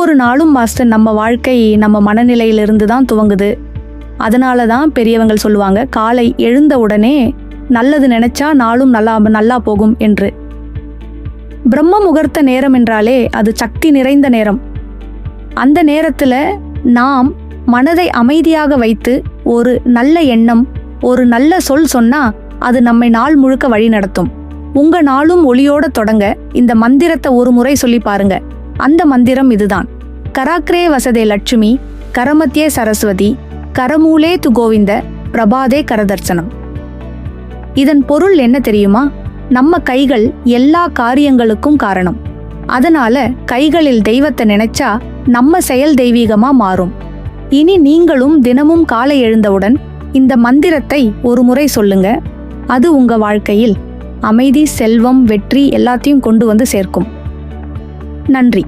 ஒவ்வொரு நாளும் மாஸ்டர் நம்ம வாழ்க்கை நம்ம மனநிலையிலிருந்து தான் துவங்குது. அதனால தான் பெரியவங்கள் சொல்லுவாங்க, காலை எழுந்த உடனே நல்லது நினைச்சா நாளும் நல்லா போகும் என்று. பிரம்ம முகூர்த்த நேரம் என்றாலே அது சக்தி நிறைந்த நேரம். அந்த நேரத்தில் நாம் மனதை அமைதியாக வைத்து ஒரு நல்ல எண்ணம், ஒரு நல்ல சொல் சொன்னா அது நம்மை நாள் முழுக்க வழி நடத்தும். உங்க நாளும் ஒளியோட தொடங்க இந்த மந்திரத்தை ஒரு முறை சொல்லி பாருங்க. அந்த மந்திரம் இதுதான்: கராக்ரே வசதே லட்சுமி, கரமத்தியே சரஸ்வதி, கரமூலே து கோவிந்த, பிரபாதே கரதர்சனம். இதன் பொருள் என்ன தெரியுமா? நம்ம கைகள் எல்லா காரியங்களுக்கும் காரணம். அதனால கைகளில் தெய்வத்தை நினைச்சா நம்ம செயல் தெய்வீகமா மாறும். இனி நீங்களும் தினமும் காலை எழுந்தவுடன் இந்த மந்திரத்தை ஒரு முறை சொல்லுங்க. அது உங்க வாழ்க்கையில் அமைதி, செல்வம், வெற்றி எல்லாத்தையும் கொண்டு வந்து சேர்க்கும். நன்றி.